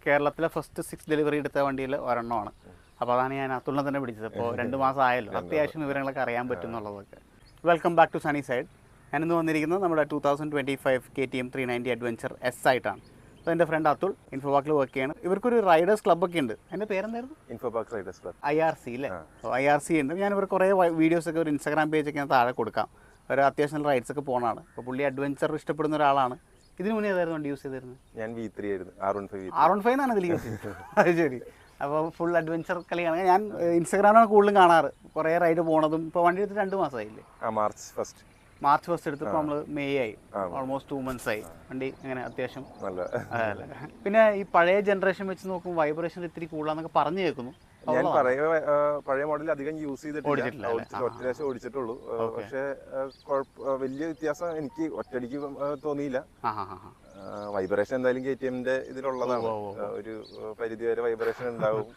കേരളത്തിലെ first 6 delivery എടുത്ത വണ്ടിയിൽ ഒരെണ്ണമാണ്. അപ്പോൾ അതാണ് ഞാൻ അതുള്ള തന്നെ പിടിച്ചത്. ഇപ്പോൾ 2 മാസം ആയല്ലോ, അത്യാവശ്യം വിവരങ്ങളൊക്കെ അറിയാൻ പറ്റും എന്നുള്ളതൊക്കെ. Welcome back to Sunny Side. ഞാനിന്ന് വന്നിരിക്കുന്നത് നമ്മുടെ 2025 KTM 390 അഡ്വഞ്ചർ S ആയിട്ടാണ്. അപ്പോൾ എൻ്റെ ഫ്രണ്ട് അതുൽ ഇൻഫോപാക്കിൽ വർക്ക് ചെയ്യാണ്. ഇവർക്കൊരു റൈഡേഴ്സ് ക്ലബ്ബൊക്കെ ഉണ്ട്. എൻ്റെ പേരെന്തായിരുന്നു? ഇൻഫോപാക്ക് റൈഡേഴ്സ് ക്ലബ്, IRC അല്ലേ? അപ്പോൾ IRC ഉണ്ട്. ഞാൻ ഇവർ കുറേ വീഡിയോസൊക്കെ ഒരു ഇൻസ്റ്റാഗ്രാം പേജൊക്കെ ഞാൻ താഴെ കൊടുക്കാം. ഒരു അത്യാവശ്യം റൈഡ്സൊക്കെ പോകുന്നതാണ്. അപ്പോൾ പുള്ളി അഡ്വഞ്ചർ ഇഷ്ടപ്പെടുന്ന ഒരാളാണ്. ഇതിന് മുന്നേ ഏതായിരുന്നു വണ്ടി യൂസ് ചെയ്തിരുന്നത്? ഞാൻ V3 ആയിരുന്നു, R15 എന്നാണ് ഇതിൽ യൂസ് ചെയ്തത്. അത് ശരി. അപ്പോൾ ഫുൾ അഡ്വഞ്ചർ കളിയാണ്. ഞാൻ ഇൻസ്റ്റാഗ്രാമിലാണ് കൂടുതലും കാണാറ്. കുറേ റൈഡ് പോണതും. ഇപ്പോൾ വണ്ടി എടുത്ത് 2 മാസമായില്ലേ? മാർച്ച് ഫസ്റ്റ് എടുത്തപ്പോൾ നമ്മൾ മെയ് ആയി. ഓൾമോസ്റ്റ് 2 months ആയി. വണ്ടി അങ്ങനെ അത്യാവശ്യം അതല്ലേ. പിന്നെ ഈ പഴയ ജനറേഷൻ വെച്ച് നോക്കുമ്പോൾ വൈബ്രേഷൻ ഇത്തിരി കൂടുതലാന്നൊക്കെ പറഞ്ഞു കേൾക്കുന്നു. ഞാൻ പഴയ മോഡൽ അധികം യൂസ് ചെയ്തിട്ടില്ല, ഒറ്റ പ്രാവശ്യം ഓടിച്ചിട്ടുള്ളൂ. പക്ഷെ വലിയ വ്യത്യാസം എനിക്ക് ഒറ്റയടിക്ക് തോന്നിയില്ല. വൈബ്രേഷൻ എന്തായാലും KTMന്റെ ഇതിലുള്ളതാണ്, ഒരു പരിധി വരെ വൈബ്രേഷൻ ഉണ്ടാവും.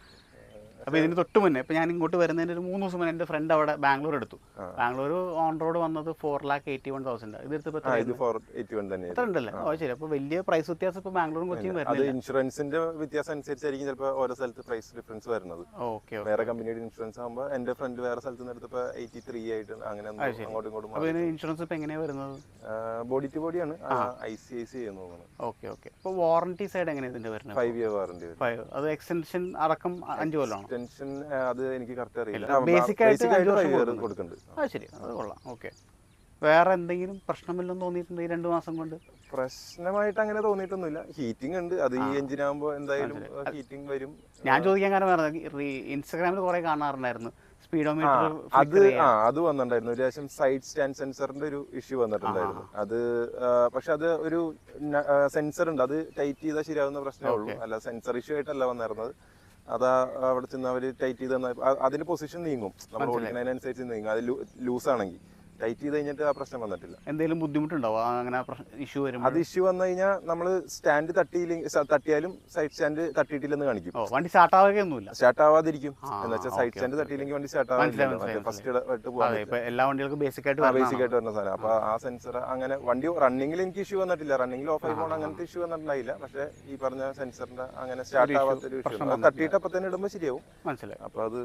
അപ്പോൾ ഇതിന് തൊട്ട് മുന്നേ ഇപ്പോൾ ഞാൻ ഇങ്ങോട്ട് വരുന്നതിന് ഒരു 3 ദിവസം മുന്നേ എൻ്റെ ഫ്രണ്ട് അവിടെ ബാംഗ്ലൂർ എടുത്തു. ബാംഗ്ലൂർ ഓൺ റോഡ് വന്നത് 4,81,000. ഇത് എടുത്തപ്പോൾ 481 തന്നെ ഉണ്ടല്ലേ? ഓ ശരി. അപ്പോൾ വലിയ പ്രൈസ് വ്യത്യാസം ഇപ്പോൾ ബാംഗ്ലൂരും കൊച്ചിയും വരുന്നത്. ഇൻഷുറൻസിന്റെ വ്യത്യാസം അനുസരിച്ചായിരിക്കും ചിലപ്പോൾ ഓരോ സ്ഥലത്ത് പ്രൈസ് ഡിഫറൻസ് വരുന്നത്. വേറെ കമ്പനിയുടെ ഇൻഷുറൻസ് ആകുമ്പോൾ എൻ്റെ ഫ്രണ്ട് വേറെ സ്ഥലത്ത് നിന്ന് എടുത്തപ്പോൾ 83 ആയിട്ട് അങ്ങനെ അങ്ങോട്ടും ഇങ്ങോട്ടും. അപ്പോൾ ഇതിന് ഇൻഷുറൻസ് ഇപ്പോൾ എങ്ങനെയാണ് വരുന്നത്? ബോഡി ടു ബോഡിയാണ്, ICIC എന്ന് തോന്നുന്നു. ഓക്കെ. അപ്പോൾ വാറണ്ടി സൈഡ് എങ്ങനെയാണ് ഇതിന്റെ വരുന്നത്? 5 year വാറണ്ടി. അത് എക്സ്റ്റൻഷൻ അടക്കം 5 കൊല്ലമാണ്. എക്സ്റ്റൻഷൻ അത് എനിക്ക് കറക്റ്റ് അറിയില്ല. ബേസിക് ആയിട്ട് കൊടുക്കുന്നുണ്ട്. ശരി, അത് കൊള്ളാം. ഓക്കെ. വേറെ എന്തെങ്കിലും പ്രശ്നമില്ലെന്ന് തോന്നിയിട്ടുണ്ട് ഈ 2 മാസം കൊണ്ട്? പ്രശ്നമായിട്ട് അങ്ങനെ തോന്നിയിട്ടൊന്നുമില്ല. ഹീറ്റിംഗ് ഉണ്ട്, അത് ഈ എഞ്ചിൻ ആകുമ്പോൾ എന്തായാലും ഹീറ്റിംഗ് വരും. ഞാൻ ചോദിക്കാൻ കാരണം പറഞ്ഞത് ഇൻസ്റ്റാഗ്രാമിൽ കുറെ കാണാറുണ്ടായിരുന്നു സ്പീഡോമീറ്റർ. അത് വന്നിട്ടുണ്ടായിരുന്നു. ഒരു പ്രാവശ്യം സൈഡ് സ്റ്റാൻഡ് സെൻസറിന്റെ ഒരു ഇഷ്യൂ വന്നിട്ടുണ്ടായിരുന്നു. അത് പക്ഷെ അത് ഒരു സെൻസർ ഉണ്ട്, അത് ടൈറ്റ് ചെയ്താൽ ശരിയാവുന്ന പ്രശ്നമേ ഉള്ളൂ. അല്ല, സെൻസർ ഇഷ്യൂ ആയിട്ടല്ല വന്നിരുന്നത്. അതാ അവിടെ ചെന്ന് അവര് ടൈറ്റ് ചെയ്ത് അതിന്റെ പൊസിഷൻ നീങ്ങും, നമ്മൾ ഓടിക്കുന്നതിനനുസരിച്ച് നീങ്ങും. അത് ലൂസ് ആണെങ്കിൽ ടൈറ്റ് ചെയ്ത് കഴിഞ്ഞിട്ട് ആ പ്രശ്നം വന്നിട്ടില്ല. എന്തെങ്കിലും ബുദ്ധിമുട്ടുണ്ടാവും അങ്ങനെ ഇഷ്യൂ വരും? അത് ഇഷ്യൂ വന്നു കഴിഞ്ഞാൽ നമ്മൾ സ്റ്റാൻഡ് തട്ടിയാലും സൈഡ് സ്റ്റാൻഡ് തട്ടിയിട്ടില്ലെന്ന് കാണിക്കും. വണ്ടി സ്റ്റാർട്ട് ആവുകയൊന്നുമില്ല, സ്റ്റാർട്ട് ആവാതിരിക്കും. എന്ന് വെച്ചാൽ സൈഡ് സ്റ്റാൻഡ് തട്ടിയില്ലെങ്കിൽ വണ്ടി സ്റ്റാർട്ട് ആവില്ല. ഫസ്റ്റ് എല്ലാ വണ്ടികൾക്കും ബേസിക് ആയിട്ട് വരുന്ന സാധനം. അപ്പൊ ആ സെൻസർ അങ്ങനെ വണ്ടി റണ്ണിങ്ങിൽ എനിക്ക് ഇഷ്യൂ വന്നിട്ടില്ല. റണ്ണിങ്ങിൽ ഓഫ് ആയി പോകണം അങ്ങനത്തെ ഇഷ്യൂ വന്നിട്ടുണ്ടായില്ല. പക്ഷെ ഈ പറഞ്ഞ സെൻസറിന്റെ അങ്ങനെ സ്റ്റാർട്ട് ആവാത്തൊരു ഇഷ്യൂ തട്ടിയിട്ട് അപ്പൊ തന്നെ ഇടുമ്പോൾ ശരിയാവും. മനസ്സിലായി. അപ്പൊ അത്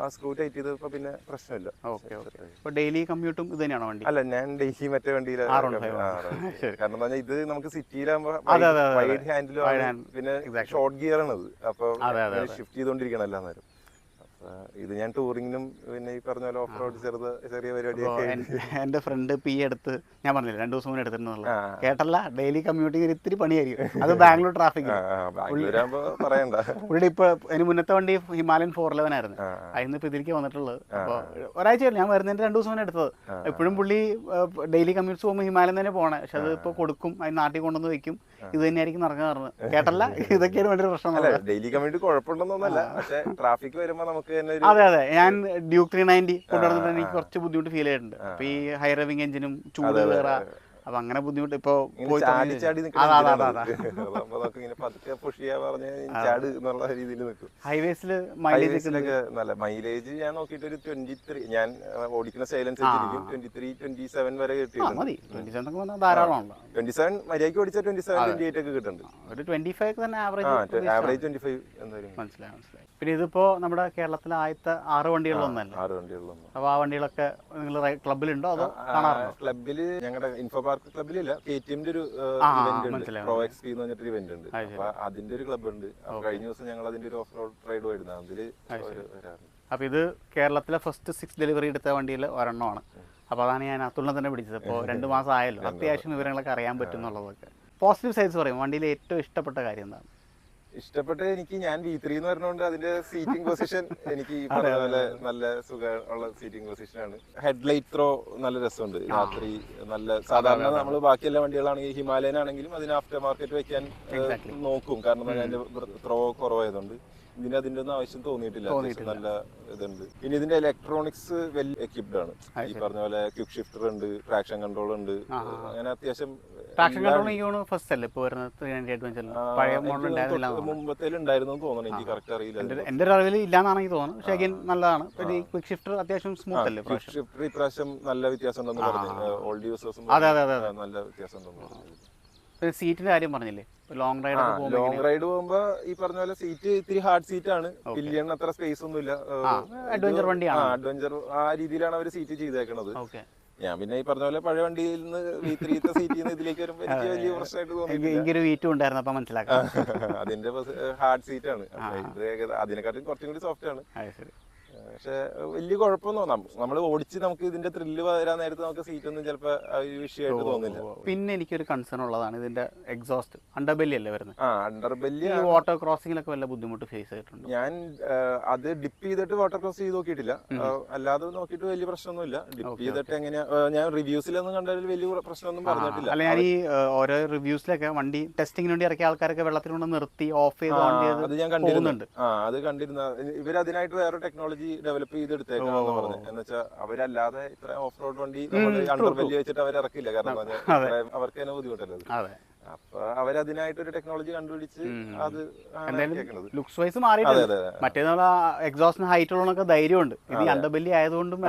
ആ സ്ക്രൂ ടൈറ്റ് ചെയ്തപ്പോ പിന്നെ പ്രശ്നമില്ല. ഡെയിലി ഇത് തന്നെയാണോ വണ്ടി? അല്ല, ഞാൻ ഡെയിലി മറ്റേ വണ്ടിയിലാണ്. കാരണം ഇത് നമുക്ക് സിറ്റിയിലാകുമ്പോ വൈഡ് ഹാൻഡിലും പിന്നെ ഷോർട്ട് ഗിയർ ആണത്. അപ്പൊ ഷിഫ്റ്റ് ചെയ്തോണ്ടിരിക്കണം എല്ലാ നേരം. ഇത് ഞാൻ ടൂറിങ്ങിനും പിന്നെ ഈ പറഞ്ഞ പോലെ ഓഫ് റോഡ് ചെറിയ പരിപാടിയൊക്കെ. എന്റെ ഫ്രണ്ട് പി എടുത്ത് ഞാൻ പറഞ്ഞില്ല 2 ദിവസം മുന്നേ എടുത്തിട്ടുള്ള കേട്ടല്ല. ഡെയിലി കമ്മ്യൂട്ടിങ് ഇത്തിരി പണിയായിരിക്കും. അത് ബാംഗ്ലൂർ ട്രാഫിക് പറയണ്ട. ഇവിടെ ഇപ്പൊ അതിന് മുന്നത്തെ വണ്ടി ഹിമാലയൻ 411 ആയിരുന്നു. അതിന് ഇപ്പൊ ഇതിലേക്ക് വന്നിട്ടുള്ളത്. അപ്പൊ ഒരാഴ്ച ഞാൻ വരുന്നതിന്റെ 2 ദിവസം മുന്നേ എടുത്തത്. എപ്പോഴും പുള്ളി ഡെയിലി കമ്മ്യൂട്ട്സ് പോകുമ്പോൾ ഹിമാലയൻ തന്നെ പോണേ. പക്ഷെ അത് ഇപ്പൊ കൊടുക്കും, അതിന് നാട്ടിൽ കൊണ്ടുവന്ന് വെക്കും. ഇത് തന്നെയായിരിക്കും നടക്കാറുണ്ട്. കേട്ടല്ല, ഇതൊക്കെയാണ് വേണ്ടി പ്രശ്നം. ഡെയിലി കമ്മ്യൂട്ട് കുഴപ്പമുണ്ടെന്നൊന്നല്ല, പക്ഷെ ട്രാഫിക് വരുമ്പോ നമുക്ക്. അതെ, ഞാൻ ഡ്യൂക്ക് 390 കൊണ്ടുവന്നിട്ട് എനിക്ക് കുറച്ച് ബുദ്ധിമുട്ട് ഫീൽ ചെയ്തിട്ടുണ്ട്. അപ്പൊ ഈ ഹൈ റവിംഗ് എഞ്ചിനും ചൂട് കയറാ, അപ്പൊ അങ്ങനെ ബുദ്ധിമുട്ട് ഇപ്പൊ ഹൈവേസിൽ മൈലേജ് ഞാൻ നോക്കിയിട്ട് ഒരു 23. ഞാൻ ഓടിക്കുന്ന സ്റ്റൈലനുസരിച്ചിരിക്കും 23-27 വരെ കിട്ടിയിട്ടുണ്ട്. 27 മര്യാദയ്ക്ക് ഓടിച്ചാൽ 27-28 ഒക്കെ കിട്ടുന്നുണ്ട്. ഒരു 25 തന്നെ ആവറേജ് 25 എന്തായാലും. മനസ്സിലായി. പിന്നെ ഇതിപ്പോ നമ്മുടെ കേരളത്തിലെ ആദ്യത്തെ 6 വണ്ടികളിലൊന്നല്ല. അപ്പൊ ആ വണ്ടികളൊക്കെ നിങ്ങൾ ക്ലബിലുണ്ടോ അതോ കാണാറുണ്ടോ? ക്ലബില് ഞങ്ങളുടെ ഇൻഫോപാർക്ക് ക്ലബിലില്ല, KTMന്റെ ഒരു ഇവന്റ് ഉണ്ട്, പ്രോ എക്സ്പി എന്ന് പറഞ്ഞിട്ടൊരു ഇവന്റ് ഉണ്ട്. അപ്പൊ അതിന്റെ ഒരു ക്ലബ് ഉണ്ട്. കഴിഞ്ഞ ദിവസം ഞങ്ങൾ അതിന്റെ ഒരു ഓഫ് റോഡ് റൈഡ് പോയിരുന്നു. അതില് അപ്പൊ ഇത് കേരളത്തിലെ ഫസ്റ്റ് 6 ഡെലിവറി എടുത്ത വണ്ടിയിൽ ഒരെണ്ണമാണ്. അപ്പൊ അതാണ് ഞാൻ അതുള്ള തന്നെ പിടിച്ചത്. ഇപ്പോൾ 2 മാസം ആയല്ലോ, അത്യാവശ്യം വിവരങ്ങളൊക്കെ അറിയാൻ പറ്റും എന്നുള്ളതൊക്കെ. പോസിറ്റീവ് സൈഡ്സ് പറയും. വണ്ടിയിൽ ഏറ്റവും ഇഷ്ടപ്പെട്ട കാര്യം എന്താണ്? ഇഷ്ടപ്പെട്ട എനിക്ക് ഞാൻ V3 എന്ന് പറഞ്ഞുകൊണ്ട് അതിന്റെ സീറ്റിംഗ് പൊസിഷൻ എനിക്ക് ഈ പറഞ്ഞ പോലെ നല്ല സുഖമുള്ള സീറ്റിംഗ് പൊസിഷനാണ്. ഹെഡ്ലൈറ്റ് ത്രോ നല്ല രസമുണ്ട് രാത്രി. നല്ല സാധാരണ നമ്മൾ ബാക്കി എല്ലാ വണ്ടികളാണെങ്കിൽ ഹിമാലയൻ ആണെങ്കിലും അതിന് ആഫ്റ്റർ മാർക്കറ്റ് വെക്കാൻ നോക്കും, കാരണം അതിന്റെ ത്രോ കുറവായതുകൊണ്ട്. ഇതിന് അതിന്റെ ഒന്നും ആവശ്യം തോന്നിയിട്ടില്ല. നല്ല ഇതുണ്ട്. പിന്നെ ഇതിന്റെ ഇലക്ട്രോണിക്സ് വെൽ എക്യുപ്ഡ് ആണ്. ഈ പറഞ്ഞ പോലെ ക്വിക്ക് ഷിഫ്റ്റർ ഉണ്ട്, ട്രാക്ഷൻ കൺട്രോൾ ഉണ്ട്. അങ്ങനെ അത്യാവശ്യം മുമ്പത്തേലുണ്ടായിരുന്നു തോന്നുന്നു, എനിക്ക് കറക്റ്റ് അറിയില്ല. എന്റെ അറിവിൽ ഇല്ലാന്നാണ് എനിക്ക് തോന്നുന്നത്. പക്ഷേ നല്ലതാണ്. ക്വിക്ക് ഷിഫ്റ്റർ അത്യാവശ്യം സ്മൂത്ത് അല്ലേ? ക്വിക്ക് ഷിഫ്റ്റർ ഇപ്രാവശ്യം നല്ല വ്യത്യാസം ഉണ്ടെന്ന് പറഞ്ഞു. ഓൾഡ് യൂസേഴ്സും നല്ല വ്യത്യാസം ഉണ്ടെന്ന് പറഞ്ഞു. സീറ്റിന്റെ കാര്യം പറഞ്ഞില്ലേ, ലോങ് റൈഡ് ലോങ് റൈഡ് പോകുമ്പോ ഈ പറഞ്ഞ പോലെ സീറ്റ് ഇത്തിരി ഹാർഡ് സീറ്റ് ആണ്. പില്ലിയൺ അത്ര സ്പേസ് ഒന്നുമില്ല. അഡ്വഞ്ചർ വണ്ടിയാണ്. അഡ്വഞ്ചർ ആ രീതിയിലാണ് അവർ സീറ്റ് ചെയ്തേക്കണത്. ഞാൻ പിന്നെ ഈ പറഞ്ഞ പോലെ പഴയ വണ്ടിയിൽ നിന്ന് V3 സീറ്റിൽ നിന്ന് ഇതിലേക്ക് വരുമ്പോൾ എനിക്ക് വലിയ പ്രശ്നമായിട്ട് തോന്നി. അതിന്റെ ഹാർഡ് സീറ്റ് ആണ്. അതിനെക്കാട്ടും കുറച്ചും കൂടി സോഫ്റ്റ് ആണ്. പക്ഷെ വലിയ കുഴപ്പമൊന്നും നമ്മൾ ഓടിച്ച് നമുക്ക് ഇതിന്റെ ത്രില്ല് വരാൻ നേരത്ത് നമുക്ക് സീറ്റ് ഒന്നും ചിലപ്പോൾ വിഷയമായിട്ട് തോന്നില്ല. പിന്നെ എനിക്കൊരു കൺസേൺ ഉള്ളതാണ് ഇതിന്റെ എക്സോസ്റ്റ്. അണ്ടർബെല്ലി അല്ലേ വരുന്നത്? അണ്ടർബെല്ലി വാട്ടർ ക്രോസിംഗിലൊക്കെ വല്ല ബുദ്ധിമുട്ട് ഫേസ് ചെയ്തിട്ടുണ്ട്? ഞാൻ അത് ഡിപ്പ് ചെയ്തിട്ട് വാട്ടർ ക്രോസ് ചെയ്ത് നോക്കിയിട്ടില്ല. അല്ലാതെ നോക്കിയിട്ട് വലിയ പ്രശ്നമൊന്നുമില്ല. ഡിപ്പ് ചെയ്തിട്ട് എങ്ങനെയാ, ഞാൻ റിവ്യൂസിലൊന്നും കണ്ടതിൽ വലിയ പ്രശ്നമൊന്നും പറഞ്ഞിട്ടില്ല. അല്ല, ഞാൻ ഈ ഓരോ റിവ്യൂസിലൊക്കെ വണ്ടി ടെസ്റ്റിങ്ങിന് വേണ്ടി ഇറക്കിയ ആൾക്കാരൊക്കെ വെള്ളത്തിൽ കൊണ്ട് നിർത്തി ഓഫ് ചെയ്ത് അത് ഞാൻ കണ്ടിരുന്നുണ്ട്. അത് കണ്ടിരുന്ന ഇവർ അതിനായിട്ട് വേറെ ടെക്നോളജി ഡെവലപ്പ് ചെയ്തെടുത്തേക്കാന്ന് പറഞ്ഞു. എന്ന് വെച്ചാൽ അവരല്ലാതെ ഇത്ര ഓഫ് റോഡ് വണ്ടി അണ്ടർബെല്ലി വെച്ചിട്ട് അവർ ഇറക്കില്ല. കാരണം അവർക്ക് തന്നെ ബുദ്ധിമുട്ടല്ലേ. അപ്പൊ അവരതിനായിട്ട് ഒരു ടെക്നോളജി കണ്ടുപിടിച്ച് അത് ലുക്സ് വൈസ് മാറിയിട്ടുണ്ട്. മറ്റേ എക്സോസ്റ്റിന് ഹൈറ്റ് ഉള്ളതൊക്കെ ധൈര്യമുണ്ട്. ഇത് അണ്ടർബെല്ലി ആയതുകൊണ്ടും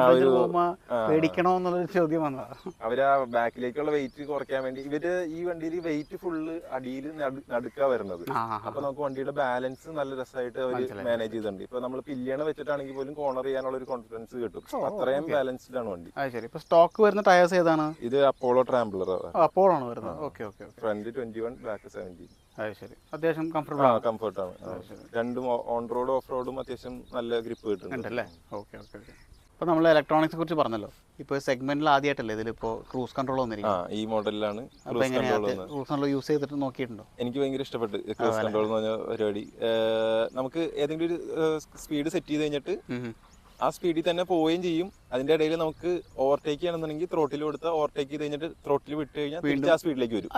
പേടിക്കണോ എന്നുള്ളൊരു ചോദ്യം വന്നതാ. അവര് ആ ബാക്കിലേക്കുള്ള വെയിറ്റ് കുറയ്ക്കാൻ വേണ്ടി ഇവര് ഈ വണ്ടിയിൽ വെയിറ്റ് ഫുള്ള് അടിയിൽ നടുക്കാ വരുന്നത്. അപ്പൊ നമുക്ക് വണ്ടിയുടെ ബാലൻസ് നല്ല രസമായിട്ട് അവര് മാനേജ് ചെയ്തിട്ടുണ്ട്. ഇപ്പൊ നമ്മൾ പില്ലിയണ വെച്ചിട്ടാണെങ്കിൽ പോലും കോർണർ ചെയ്യാനുള്ള ഒരു കോൺഫിഡൻസ് കിട്ടും. അത്രയും ബാലൻസ്ഡ് ആണ് വണ്ടി. സ്റ്റോക്ക് വരുന്ന ടയേഴ്സ് ഏതാണ്? ഇത് അപ്പോളോ ട്രാംബ്ലർ. അപ്പോളോ ആണ് വരുന്നത്. Okay okay. Front 21, back 17. അത്യാവശ്യം കംഫർട്ടാണ്. രണ്ടും ഓൺ റോഡ് ഓഫ് റോഡും അത്യാവശ്യം നല്ല ഗ്രിപ്പ് കിട്ടുന്നുണ്ടല്ലേ. Okay okay okay. അപ്പോൾ നമ്മൾ ഇലക്ട്രോണിക്സിനെ കുറിച്ച് പറഞ്ഞല്ലോ. ഇപ്പോൾ സെഗ്മെന്റിൽ ആദ്യമായിട്ടല്ലേ ഇതിലിപ്പോൾ ക്രൂസ് കൺട്രോൾ വന്നിരിക്കുന്നത്? ഈ മോഡലിലാണ് ക്രൂസ് കൺട്രോൾ യൂസ് ചെയ്തിട്ട് നോക്കിയിട്ടുണ്ടോ? എനിക്ക് ഭയങ്കര ഇഷ്ടപ്പെട്ടു ക്രൂസ് കൺട്രോൾ എന്ന് പറഞ്ഞ പരിപാടി. നമുക്ക് ഏതെങ്കിലും ഒരു സ്പീഡ് സെറ്റ് ചെയ്ത് കഴിഞ്ഞിട്ട് ആ സ്പീഡിൽ തന്നെ പോവുകയും ചെയ്യും. അതിന്റെ ഇടയിൽ നമുക്ക് ഓവർടേക്ക് ചെയ്യണമെന്നുണ്ടെങ്കിൽ ത്രോട്ടിൽ കൊടുത്താൽ ഓവർടേക്ക് ചെയ്ത് കഴിഞ്ഞിട്ട് ത്രോട്ടിൽ വിട്ട് കഴിഞ്ഞാൽ തിരിച്ച് ആ സ്പീഡിലേക്ക് വരും.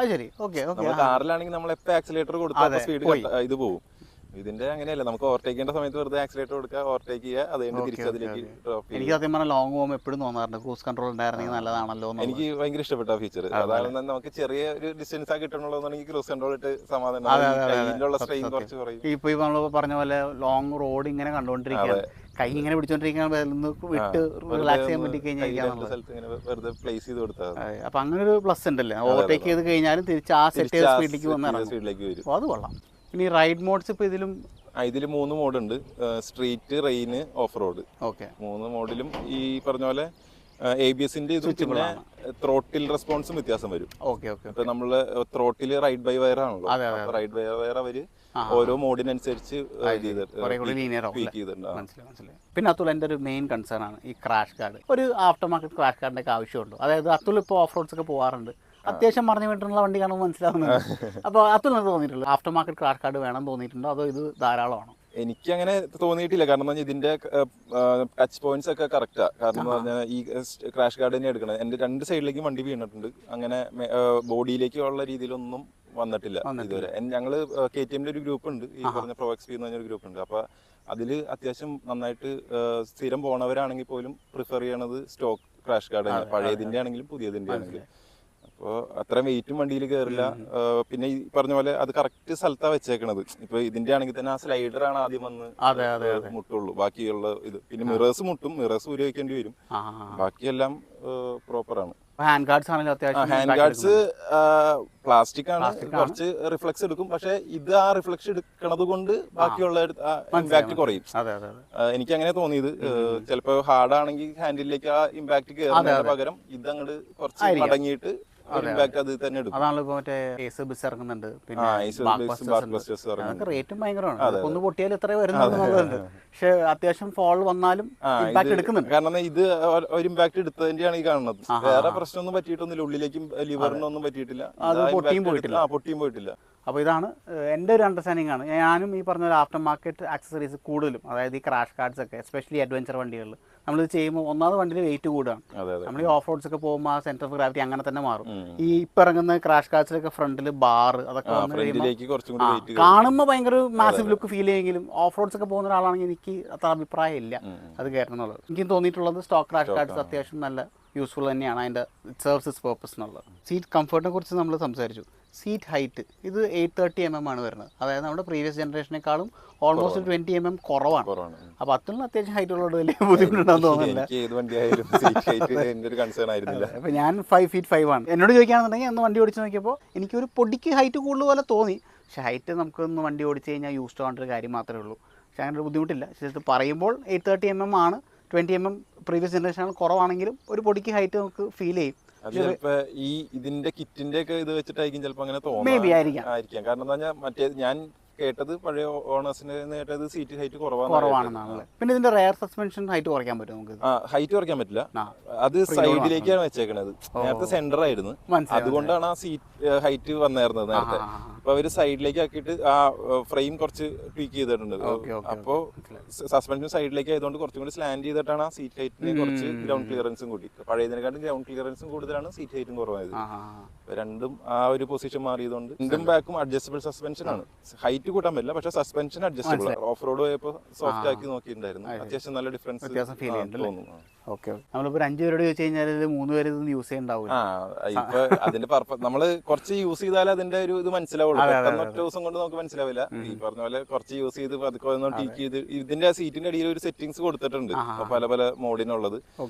നമ്മൾ കാറിലാണെങ്കിൽ നമ്മൾ എപ്പോൾ ആക്സിലേറ്റർ കൊടുത്താൽ സ്പീഡ് ഇത് പോകും. ഇതിന്റെ അങ്ങനെയല്ല, നമുക്ക് ഓവർടേക്ക് ചെയ്യേണ്ട സമയത്ത് വെറുതെ ആക്സിലേറ്റർ കൊടുക്കുക, ഓവർടേക്ക് ചെയ്യുക, അതുകൊണ്ട് തിരിച്ച് അതിലേക്ക് ഡ്രോപ്പ് ചെയ്യുക. എനിക്ക് സത്യം പറഞ്ഞാൽ ലോങ് പോകുമ്പോൾ എപ്പോഴും തോന്നാറുണ്ട് ക്രൂസ് കൺട്രോൾ ഉണ്ടായിരുന്നെങ്കിൽ നല്ലതാണല്ലോ. എനിക്ക് ഭയങ്കര ഇഷ്ടപ്പെട്ട ആ ഫീച്ചർ. അതാണ് നമുക്ക് ചെറിയ ഒരു ഡിസ്റ്റൻസ് ആ കിട്ടണുള്ളതെന്നുണ്ടെങ്കിൽ ക്രൂസ് കൺട്രോൾ ഇട്ട് സമാധാനം സ്ട്രെയിൻ കുറച്ച് കുറയും. ഇപ്പൊ നമ്മൾ പറഞ്ഞ പോലെ ലോങ് റോഡ് ഇങ്ങനെ കണ്ടുകൊണ്ടിരിക്കുക, കൈ ഇങ്ങനെ പിടിച്ചോണ്ടിരിക്കാൻ വിട്ട് റിലാക്സ് ചെയ്യാൻ പറ്റി കഴിഞ്ഞാൽ അപ്പൊ അങ്ങനെ ഒരു പ്ലസ് ഉണ്ടല്ലേ. ഓവർടേക്ക് ചെയ്ത് കഴിഞ്ഞാലും തിരിച്ച് ആ സെറ്റ് ചെയ്ത സ്പീഡിലേക്ക് വരും. അത് കൊള്ളാം. ഇനി റൈഡ് മോഡ്സ് ഇപ്പൊ ഇതിലും 3 മോഡ് ഉണ്ട്. Street, rain, off road. Okay. 3 മോഡിലും ഈ പറഞ്ഞ പോലെ ABSന്റെ ഇതും പിന്നെ ത്രോട്ടിൽ റെസ്പോൺസും വ്യത്യാസം വരും. ഇപ്പൊ നമ്മള് ത്രോട്ടിൽ റൈഡ് ബൈ വയർ ആണല്ലോ. റൈഡ് ബൈ വയർ അവര് ഓരോ മോഡിനനുസരിച്ച് പിന്നെ അതുൽ, എൻ്റെ ഒരു മെയിൻ കൺസേൺ ആണ് ഈ ക്രാഷ് ഗാർഡ്. ഒരു ആഫ്റ്റർ മാർക്കറ്റ് ക്രാഷ് ഗാർഡിന്റെ ഒക്കെ ആവശ്യമുണ്ടോ? അതായത് അതുൽ ഇപ്പോൾ ഓഫ് റോഡ്സ് ഒക്കെ പോകാറുണ്ട്, അത്യാവശ്യം പറഞ്ഞു വിട്ടുള്ള വണ്ടി കാണുമ്പോൾ മനസ്സിലാവുന്നുണ്ട്. അപ്പോൾ അതുൽ തോന്നിയിട്ടുള്ളൂ ആഫ്റ്റർ മാർക്കറ്റ് ക്രാഷ് ഗാർഡ് വേണം തോന്നിയിട്ടുണ്ടോ, അതോ ഇത് ധാരാളമാണോ? എനിക്ക് അങ്ങനെ തോന്നിയിട്ടില്ല. കാരണം എന്ന് പറഞ്ഞാൽ ഇതിന്റെ ടച്ച് പോയിന്റ്സ് ഒക്കെ കറക്റ്റാ. കാരണം എന്ന് പറഞ്ഞാൽ ഈ ക്രാഷ് ഗാർഡ് തന്നെ എടുക്കണം. എന്റെ 2 സൈഡിലേക്കും വണ്ടി വീണിട്ടുണ്ട്. അങ്ങനെ ബോഡിയിലേക്കുള്ള രീതിയിലൊന്നും വന്നിട്ടില്ല ഇതുവരെ. ഞങ്ങള് KTM ഒരു ഗ്രൂപ്പ് ഉണ്ട്, ഈ പറഞ്ഞ ProXP എന്ന് പറഞ്ഞൊരു ഗ്രൂപ്പ് ഉണ്ട്. അപ്പൊ അതില് അത്യാവശ്യം നന്നായിട്ട് സ്ഥിരം പോണവരാണെങ്കിൽ പോലും പ്രിഫർ ചെയ്യണത് സ്റ്റോക്ക് ക്രാഷ് ഗാർഡ് തന്നെ, പഴയതിന്റെ ആണെങ്കിലും പുതിയതിന്റെ ആണെങ്കിലും. അപ്പോൾ അത്രയും വെയിറ്റും വണ്ടിയിൽ കയറില്ല. പിന്നെ ഈ പറഞ്ഞ പോലെ അത് കറക്റ്റ് സ്ഥലത്താണ് വെച്ചേക്കണത്. ഇപ്പൊ ഇതിന്റെ ആണെങ്കിൽ തന്നെ ആ സ്ലൈഡർ ആണ് ആദ്യം വന്ന് മുട്ടുള്ളൂ. ബാക്കിയുള്ള ഇത് പിന്നെ മിറേഴ്സ് മുട്ടും, മിറേഴ്സ് ഉപയോഗിക്കേണ്ടി വരും. ബാക്കിയെല്ലാം പ്രോപ്പറാണ്. ഹാൻഡ് ഗാർഡ്സ് ആണെങ്കിലും അത്യാവശ്യം ഹാൻഡ് ഗാർഡ്സ് പ്ലാസ്റ്റിക് ആണ്, കുറച്ച് റിഫ്ലക്സ് എടുക്കും. പക്ഷെ ഇത് ആ റിഫ്ലക്സ് എടുക്കണത് കൊണ്ട് ബാക്കിയുള്ള ഇമ്പാക്ട് കുറയും. എനിക്ക് അങ്ങനെ തോന്നിയത്. ചിലപ്പോ ഹാർഡ് ആണെങ്കിൽ ഹാൻഡിലേക്ക് ആ ഇമ്പാക്ട് കയറുന്നതിന് പകരം ഇത് അങ്ങോട്ട് കുറച്ച് മടങ്ങിയിട്ട് അതാണല്ലോ ഇപ്പൊ മറ്റേ ഏസ് ബിസ് ഇറങ്ങുന്നുണ്ട്. പിന്നെ റേറ്റും ഭയങ്കരമാണ്. ഒന്ന് പൊട്ടിയാൽ ഇത്രയും വരുന്നുണ്ട്. പക്ഷെ അത്യാവശ്യം ഫോൾ വന്നാലും ഇമ്പാക്ട് എടുക്കുന്നുണ്ട്. കാരണം ഇത് ഒരു ഇമ്പാക്ട് എടുത്തതിന്റെയാണ് ഈ കാണുന്നത്. വേറെ പ്രശ്നമൊന്നും പറ്റിയിട്ടൊന്നുമില്ല. ഉള്ളിലേക്കും ലിവറിനൊന്നും പറ്റിയിട്ടില്ല. പൊട്ടിയും പോയിട്ടില്ല. അപ്പോൾ ഇതാണ് എൻ്റെ ഒരു അണ്ടർസ്റ്റാൻഡിംഗ് ആണ്. ഞാനും ഈ പറഞ്ഞ ഒരു ആഫ്റ്റർ മാർക്കറ്റ് ആക്സസറീസ് കൂടുതലും, അതായത് ഈ ക്രാഷ് ഗാർഡ്സ് ഒക്കെ എസ്പെഷ്യലി അഡ്വഞ്ചർ വണ്ടികളിൽ നമ്മളിത് ചെയ്യുമ്പോൾ ഒന്നാമത് വണ്ടിയിൽ വെയിറ്റ് കൂടുകയാണ്. നമ്മൾ ഈ ഓഫ് റോഡ്സ് ഒക്കെ പോകുമ്പോൾ ആ സെന്റർ ഓഫ് ഗ്രാവിറ്റി അങ്ങനെ തന്നെ മാറും. ഈ ഇപ്പം ഇറങ്ങുന്ന ക്രാഷ് ഗാർഡ്സിലൊക്കെ ഫ്രണ്ടിൽ ബാർ അതൊക്കെ വന്ന് കഴിയുമ്പോൾ കാണുമ്പോൾ ഭയങ്കര മാസീവ് ലുക്ക് ഫീൽ ചെയ്യുമെങ്കിലും ഓഫ് റോഡ്സ് ഒക്കെ പോകുന്ന ഒരാളാണെങ്കിൽ എനിക്ക് അത്ര അഭിപ്രായം ഇല്ല അത് കയറണം എന്നുള്ളത്. എനിക്ക് തോന്നിയിട്ടുള്ളത് സ്റ്റോക്ക് ക്രാഷ് ഗാർഡ്സ് അത്യാവശ്യം നല്ല യൂസ്ഫുൾ തന്നെയാണ്. അതിൻ്റെ സെർവ്സ് ഇറ്റ്സ് പർപ്പസ് എന്നുള്ളത്. സീറ്റ് കംഫർട്ടിനെ കുറിച്ച് നമ്മൾ സംസാരിച്ചു. സീറ്റ് ഹൈറ്റ് ഇത് 830 mm ആണ് വരുന്നത്. അതായത് നമ്മുടെ പ്രീവിയസ് ജനറേഷനേക്കാളും ഓൾമോസ്റ്റ് 20 mm കുറവാണ്. അപ്പോൾ അത്രയും അത്യാവശ്യം ഹൈറ്റ് ഉള്ളത് വലിയ ബുദ്ധിമുട്ടുണ്ടാകുന്ന തോന്നുന്നില്ല. അപ്പോൾ ഞാൻ 5 feet 5 ആണ്. എന്നോട് ചോദിക്കുകയാണെന്നുണ്ടെങ്കിൽ അന്ന് വണ്ടി ഓടിച്ച് നോക്കിയപ്പോൾ എനിക്കൊരു പൊടിക്ക് ഹൈറ്റ് കൂടുതൽ പോലെ തോന്നി. പക്ഷേ ഹൈറ്റ് നമുക്കൊന്ന് വണ്ടി ഓടിച്ച് കഴിഞ്ഞാൽ യൂസ് ടു ആവേണ്ട ഒരു കാര്യം മാത്രമേ ഉള്ളൂ. പക്ഷേ അങ്ങനെ ഒരു ബുദ്ധിമുട്ടില്ല. പക്ഷേ പറയുമ്പോൾ 830 mm ആണ്. 20 mm പ്രീവിയസ് ജനറേഷൻ കുറവാണെങ്കിലും ഒരു പൊടിക്ക് ഹൈറ്റ് നമുക്ക് ഫീൽ ചെയ്യും. ഈ ഇതിന്റെ കിറ്റിന്റെ ഒക്കെ ഇത് വെച്ചിട്ടായിരിക്കും ചിലപ്പോൾ അങ്ങനെ തോന്നുന്നു. കാരണം എന്താ പറഞ്ഞാൽ മറ്റേ ഞാൻ കേട്ടത് പഴയ ഓണേഴ്സിന് കേട്ടത് സീറ്റ് ഹൈറ്റ് കുറവാണെന്നാണ്. പിന്നെ ഇതിന്റെ റെയർ സസ്പെൻഷൻ ഹൈറ്റ് കുറയ്ക്കാൻ പറ്റും നമുക്ക്? ഹൈറ്റ് കുറയ്ക്കാൻ പറ്റില്ല. അത് സൈഡിലേക്കാണ് വെച്ചേക്കണത്. നേരത്തെ സെന്റർ ആയിരുന്നു, അതുകൊണ്ടാണ് ആ സീറ്റ് ഹൈറ്റ് വന്നായിരുന്നത് നേരത്തെ. അപ്പൊ അവര് സൈഡിലേക്ക് ആക്കിയിട്ട് ആ ഫ്രെയിം കുറച്ച് ട്വീക്ക് ചെയ്തിട്ടുണ്ട്. അപ്പോ സസ്പെൻഷൻ സൈഡിലേക്ക് ആയതുകൊണ്ട് കുറച്ചും കൂടി സ്ലാൻഡ് ചെയ്തിട്ടാണ് ആ സീറ്റ് ഹൈറ്റിന് കുറച്ച് ഗ്രൗണ്ട് ക്ലിയറൻസും കൂടി. പഴയതിനെക്കാട്ടും ഗ്രൗണ്ട് ക്ലിയറൻസും കൂടുതലാണ്, സീറ്റ് ഹൈറ്റും കുറവായത്. രണ്ടും ആ ഒരു പൊസിഷൻ മാറിയതുകൊണ്ട് ഫ്രണ്ടും ബാക്കും അഡ്ജസ്റ്റബിൾ സസ്പെൻഷൻ ആണ്. ഹൈറ്റ് കൂട്ടാൻ പറ്റില്ല, പക്ഷെ സസ്പെൻഷൻ അഡ്ജസ്റ്റബിൾ. ഓഫ് റോഡ് പോയപ്പോൾ സോഫ്റ്റ് ആക്കി നോക്കിയിട്ടുണ്ടായിരുന്നു. അത്യാവശ്യം നല്ല ഡിഫറൻസ് തോന്നുന്നു. നമ്മളിപ്പോ 5 പേരോട് ചോദിച്ചു കഴിഞ്ഞാൽ 3 പേര് ഇതൊന്നും യൂസ് ചെയ്യണ്ടാവും. ഇപ്പൊ അതിന്റെ പർപ്പസ് നമ്മള് കുറച്ച് യൂസ് ചെയ്താൽ അതിന്റെ ഒരു ഇത് മനസ്സിലാവുള്ളൂ. പെട്ടെന്ന് ഒറ്റ ദിവസം കൊണ്ട് നമുക്ക് മനസ്സിലാവില്ല. ഈ പറഞ്ഞ പോലെ കുറച്ച് യൂസ് ചെയ്ത് പതുക്കെ ടീക്ക് ചെയ്ത് ഇതിന്റെ സീറ്റിന്റെ അടിയിൽ ഒരു സെറ്റിംഗ്സ് കൊടുത്തിട്ടുണ്ട് പല പല മോഡിനുള്ളത്.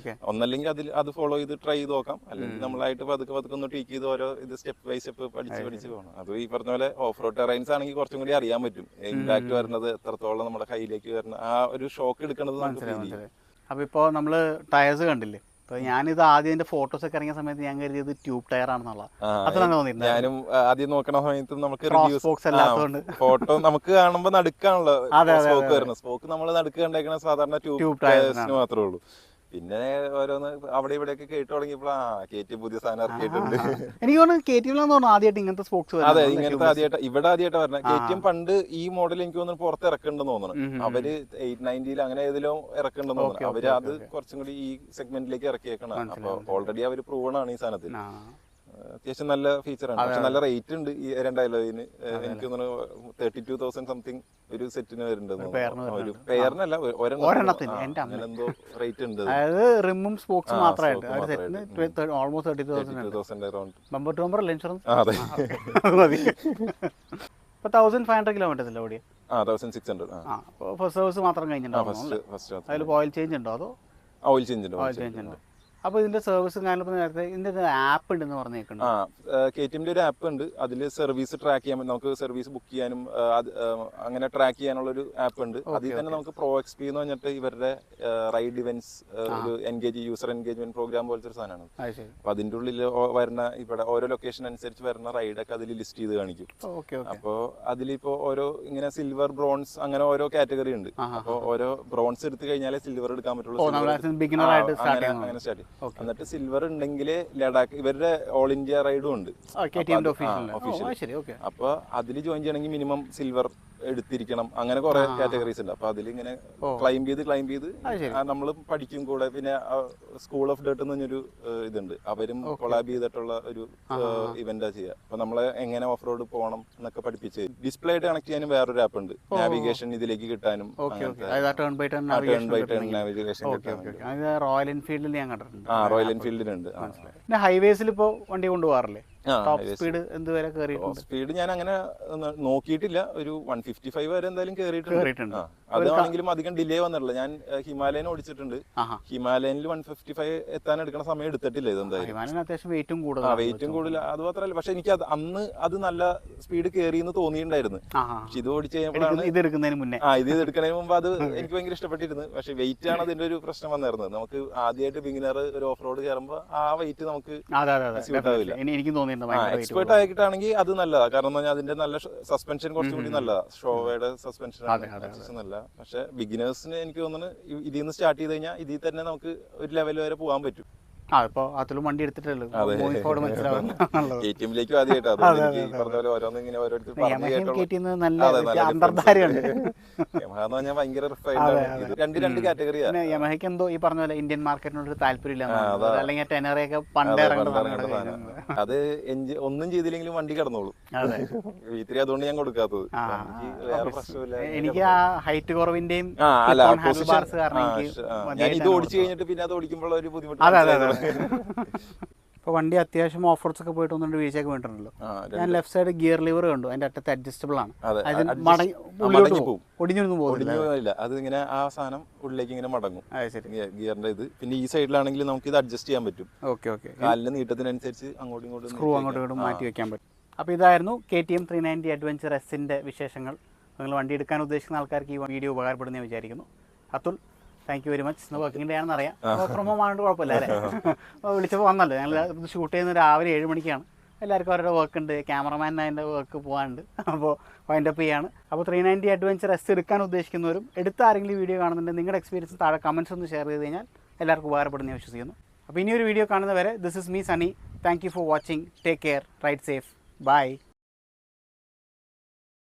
ഒന്നല്ലെങ്കിൽ അത് ഫോളോ ചെയ്ത് ട്രൈ ചെയ്ത് നോക്കാം, അല്ലെങ്കിൽ നമ്മളായിട്ട് പതുക്കെ പതുക്കെ ഒന്ന് ടീക്ക് ചെയ്ത് ഓരോ ഇത് സ്റ്റെപ്പ് ബൈ സ്റ്റെപ്പ് പഠിച്ച് പോകണം. അത് ഈ പറഞ്ഞ പോലെ ഓഫ് റോഡ് ടെറൈൻസ് ആണെങ്കിൽ കുറച്ചും കൂടി അറിയാൻ പറ്റും ഇമ്പാക്ട് വരുന്നത് എത്രത്തോളം നമ്മുടെ കയ്യിലേക്ക് വരുന്ന ആ ഒരു ഷോക്ക് എടുക്കുന്നത് നമുക്ക് ഫീൽ ചെയ്യും. അപ്പോൾ ഇപ്പോൾ നമ്മൾ ടയർസ് കണ്ടില്ലേ? അപ്പോൾ ഞാനിത് ആദ്യം എൻ്റെ ഫോട്ടോസ് ഒക്കെ ഇറങ്ങിയ സമയത്ത് ഞാൻ കരുതിയത് ട്യൂബ് ടയർ ആണെന്നുള്ള. അതാണ് തോന്നിയിരുന്നത്. ഞാനും ആദ്യം നോക്കണ സമയത്ത് നമുക്ക് ഫോട്ടോ നമുക്ക് കാണുമ്പോൾ നടുക്കാണല്ലോ സ്പോക്ക് വരുന്നത്. സ്പോക്ക് നമ്മൾ നടുക്ക് കണ്ടേക്കണ സാധാരണ ട്യൂബ് ടയർസിന് മാത്രമേ ഉള്ളൂ. പിന്നെ ഓരോന്ന് അവിടെ ഇവിടെയൊക്കെ കേട്ടു തുടങ്ങിയപ്പോൾ KTM പുതിയ സാധനം ഇറക്കിയിട്ടുണ്ട്. എനിക്ക് തോന്നുന്നു ആദ്യമായിട്ട് ഇങ്ങനത്തെ സ്പോക്സ്. അതെ, ഇങ്ങനത്തെ ഇവിടെ ആദ്യമായിട്ട് പറഞ്ഞത്. KTM പണ്ട് ഈ മോഡൽ എനിക്ക് തോന്നുന്നു പുറത്ത് ഇറക്കണ്ടെന്ന് തോന്നുന്നു. അവര് 890 അങ്ങനെ ഏതിലും ഇറക്കണ്ടെന്ന് തോന്നുന്നു. അവര് അത് കുറച്ചും കൂടി ഈ സെഗ്മെന്റിലേക്ക് ഇറക്കിയേക്കണം. അപ്പൊ ഓൾറെഡി അവര് പ്രൂവൺ ആണ് ഈ സാധനത്തിൽ. അത്യാവശ്യം നല്ല ഫീച്ചറാണ്, പക്ഷെ നല്ല റേറ്റ് ഉണ്ട് ഈ 2000. എനിക്ക് തോന്നുന്നു 32,000 സംതിങ് ഒരു സെറ്റിന് വരുന്നുണ്ട്. ഒരു പെയറിനല്ല, ഒരെണ്ണത്തിന് എന്തോ റേറ്റ് ഉണ്ട്. അതായത് റിമ്മും സ്പോക്സും മാത്രമായിട്ട് almost 32,000 around. Bumper to bumper insurance. അതെ, ഇപ്പൊ 1500 കിലോമീറ്റേഴ്സ് ഓടിയ 1600. ഫസ്റ്റ് സർവീസ് മാത്രം കഴിഞ്ഞിട്ടുണ്ടാവും. അതിൽ ഓയിൽ ചേഞ്ച് ഉണ്ടോ അതോ? ഓയിൽ ചേഞ്ച് ഉണ്ട്. അപ്പോൾ ഇതിന്റെ സർവീസും കാര്യങ്ങളും നേരത്തെ ഇതിന്റെ ആപ്പ് ഉണ്ടെന്ന് പറഞ്ഞേക്കുന്നുണ്ട്. KTMന്റെ ഒരു ആപ്പ് ഉണ്ട്. അതിൽ സർവീസ് ട്രാക്ക് ചെയ്യാൻ, നമുക്ക് സർവീസ് ബുക്ക് ചെയ്യാനും അങ്ങനെ ട്രാക്ക് ചെയ്യാനുള്ള ഒരു ആപ്പ് ഉണ്ട്. അതിൽ തന്നെ നമുക്ക് പ്രോ XP എന്ന് പറഞ്ഞിട്ട് ഇവരുടെ റൈഡ് ഇവന്റ്സ് ഒരു യൂസർ എൻഗേജ്മെന്റ് പ്രോഗ്രാം പോലത്തെ ഒരു സാധനമാണ്. അപ്പൊ അതിന്റെ ഉള്ളിൽ വരുന്ന ഇവിടെ ഓരോ ലൊക്കേഷൻ അനുസരിച്ച് വരുന്ന റൈഡൊക്കെ അതിൽ ലിസ്റ്റ് ചെയ്ത് കാണിക്കും. അപ്പോൾ അതിലിപ്പോ ഓരോ ഇങ്ങനെ സിൽവർ, ബ്രോൺസ് അങ്ങനെ ഓരോ കാറ്റഗറി ഉണ്ട്. അപ്പോൾ ഓരോ ബ്രോൺസ് എടുത്തു കഴിഞ്ഞാലേ സിൽവർ എടുക്കാൻ പറ്റുള്ളൂ. അങ്ങനെ സ്റ്റാർട്ട് ചെയ്യും. എന്നിട്ട് സിൽവർ ഉണ്ടെങ്കിൽ ലഡാക്ക് ഇവരുടെ ഓൾ ഇന്ത്യ റൈഡും ഉണ്ട്. അപ്പൊ അതിൽ ജോയിൻ ചെയ്യണമെങ്കിൽ മിനിമം സിൽവർ എടുത്തിരിക്കണം. അങ്ങനെ കുറെ കാറ്റഗറീസ് ഉണ്ട്. അപ്പൊ അതിലിങ്ങനെ ക്ലൈംബ് ചെയ്ത് നമ്മൾ പഠിക്കും കൂടെ. പിന്നെ സ്കൂൾ ഓഫ് ഡേർട്ട് എന്ന് പറഞ്ഞൊരു ഇതുണ്ട്, അവരും കൊളാബ് ചെയ്തിട്ടുള്ള ഒരു ഇവന്റാ ചെയ്യുക. അപ്പൊ നമ്മളെ എങ്ങനെ ഓഫ് റോഡ് പോകണം എന്നൊക്കെ പഠിപ്പിച്ച് ഡിസ്പ്ലേ ആയിട്ട് കണക്ട് ചെയ്യാനും വേറൊരു ആപ്പ് ഉണ്ട്. നാവിഗേഷൻ ഇതിലേക്ക് കിട്ടാനും റോയൽ എൻഫീൽഡിൽ ഞാൻ കണ്ടിട്ടുണ്ട്. റോയൽ എൻഫീൽഡിലുണ്ട്. പിന്നെ ഹൈവേസിൽ ഇപ്പോ വണ്ടി കൊണ്ടുപോകാറില്ലേ? ടോപ്പ് സ്പീഡ് എന്തുവരെ കേറിയിട്ടുണ്ട്? സ്പീഡ് ഞാൻ അങ്ങനെ നോക്കിയിട്ടില്ല. ഒരു 155 വരെ എന്തായാലും കേറിയിട്ടുണ്ട്. അതാണെങ്കിലും അധികം ഡിലേ വന്നിട്ടില്ല. ഞാൻ ഹിമാലയൻ ഓടിച്ചിട്ടുണ്ട്. ഹിമാലയനിൽ 155 എത്താൻ എടുക്കുന്ന സമയം എടുത്തിട്ടില്ല. ഇതെന്തായാലും അത്യാവശ്യം വെയിറ്റും കൂടുതൽ. അത് മാത്രമല്ല, പക്ഷെ എനിക്ക് അന്ന് അത് നല്ല സ്പീഡ് കേറിയെന്ന് തോന്നിയിട്ടുണ്ടായിരുന്നു. പക്ഷെ ഇത് ഓടിച്ച് കഴിഞ്ഞപ്പോഴാണ് ഇത് എടുക്കുന്നതിന് മുമ്പ് അത് എനിക്ക് ഭയങ്കര ഇഷ്ടപ്പെട്ടിരുന്നു. പക്ഷെ വെയിറ്റ് ആണ് അതിന്റെ ഒരു പ്രശ്നം വന്നിരുന്നത്. നമുക്ക് ആദ്യമായിട്ട് ബിഗിനർ ഒരു ഓഫ് റോഡ് കയറുമ്പോൾ ആ വെയിറ്റ് നമുക്ക് സ്യൂട്ട് ആവില്ല. എനിക്ക് തോന്നി എക്സ്പേർട്ട് ആയിട്ടാണെങ്കിൽ അത് നല്ലതാണ്. കാരണം അതിന്റെ നല്ല സസ്പെൻഷൻ കുറച്ചും കൂടി നല്ലതാണ്. ഷോയുടെ സസ്പെൻഷൻ നല്ല. പക്ഷെ ബിഗിനേഴ്സിന് എനിക്ക് തോന്നുന്നു ഇതിൽ നിന്ന് സ്റ്റാർട്ട് ചെയ്ത് കഴിഞ്ഞാൽ ഇതിൽ തന്നെ നമുക്ക് ഒരു ലെവൽ വരെ പോകാൻ പറ്റും. അതിലും വണ്ടി എടുത്തിട്ടല്ലോ KTMലേക്കും ആദ്യമായിട്ട് ഭയങ്കര രണ്ട് കാറ്റഗറിയാണ്. യമഹയ്ക്ക് എന്തോ ഈ പറഞ്ഞ പോലെ ഇന്ത്യൻ മാർക്കറ്റിനോട് താല്പര്യമില്ല, അല്ലെങ്കിൽ ടെനറയൊക്കെ പണ്ടേ അത് ഒന്നും ചെയ്തില്ലെങ്കിലും വണ്ടി കിടന്നോളൂ. V3 അതുകൊണ്ട് ഞാൻ കൊടുക്കാത്തത്. എനിക്ക് ആ ഹൈറ്റ് കുറവിന്റെയും ഞാൻ ഇത് ഓടിച്ചു കഴിഞ്ഞിട്ട് പിന്നെ അത് ഓടിക്കുമ്പോൾ ഒരു ബുദ്ധിമുട്ട് ഇപ്പോൾ വണ്ടി അത്യാവശ്യം ഓഫ് റോഡ്സ് ഒക്കെ പോയിട്ട് ഒന്നുകൊണ്ട് വീഴ്ചയൊക്കെ വീണിട്ടുണ്ടല്ലോ. ഞാൻ ലെഫ്റ്റ് സൈഡ് ഗിയർ ലിവർ കണ്ടു, അതിന്റെ അറ്റത്ത് അഡ്ജസ്റ്റബിൾ ആണ്. ഒടിഞ്ഞൊന്നും പോകുന്നില്ല, അത് ഇങ്ങനെ ആ സാധനം ഉള്ളിലേക്ക് ഇങ്ങനെ മടങ്ങും ഗിയറിന്റെ ഇത്. പിന്നെ ഈ സൈഡിലാണെങ്കിൽ നമുക്ക് ഇത് അഡ്ജസ്റ്റ് ചെയ്യാൻ പറ്റും. കാലിന്റെ നീട്ടത്തിനനുസരിച്ച് അങ്ങോട്ടും ഇങ്ങോട്ടും സ്ക്രൂ അങ്ങോട്ടും ഇങ്ങോട്ടും മാറ്റി വെക്കാൻ പറ്റും. അപ്പോൾ ഇതായിരുന്നു KTM 390 അഡ്വഞ്ചർ എസിന്റെ വിശേഷങ്ങൾ. നിങ്ങൾ വണ്ടി എടുക്കാൻ ഉദ്ദേശിക്കുന്ന ആൾക്കാർക്ക് ഈ വീഡിയോ ഉപകാരപ്പെടുന്ന ഞാൻ വിചാരിക്കുന്നു. Atul, thank you very much. ഇന്ന് വർക്കിംഗ് ഡേ ആണെന്ന് അറിയാം, ഫ്രമോ ആയതുകൊണ്ട് കുഴപ്പമില്ല അല്ലേ? വിളിച്ചപ്പോൾ വന്നല്ലോ. ഞങ്ങൾ ഷൂട്ട് ചെയ്യുന്നത് രാവിലെ 7 മണിക്കാണ്. എല്ലാവർക്കും അവരുടെ വർക്ക് ഉണ്ട്, ക്യാമറമാൻ അതിൻ്റെ വർക്ക് പോകാനുണ്ട്. അപ്പോൾ വൈൻഡപ്പ് ചെയ്യാണ്. അപ്പോൾ 390 അഡ്വഞ്ചർ എസ് എടുക്കാൻ ഉദ്ദേശിക്കുന്നവരും എടുത്ത ആരെങ്കിലും വീഡിയോ കാണുന്നുണ്ട്, നിങ്ങളുടെ എക്സ്പീരിയൻസ് താഴെ കമൻസ് ഒന്ന് ഷെയർ ചെയ്ത് കഴിഞ്ഞാൽ എല്ലാവർക്കും ഉപകാരപ്പെടുന്ന ഞാൻ വിശ്വസിക്കുന്നു. അപ്പോൾ ഇനിയൊരു വീഡിയോ കാണുന്നവരെ this is me Sunny. Thank you for watching. Take care. Ride safe. By.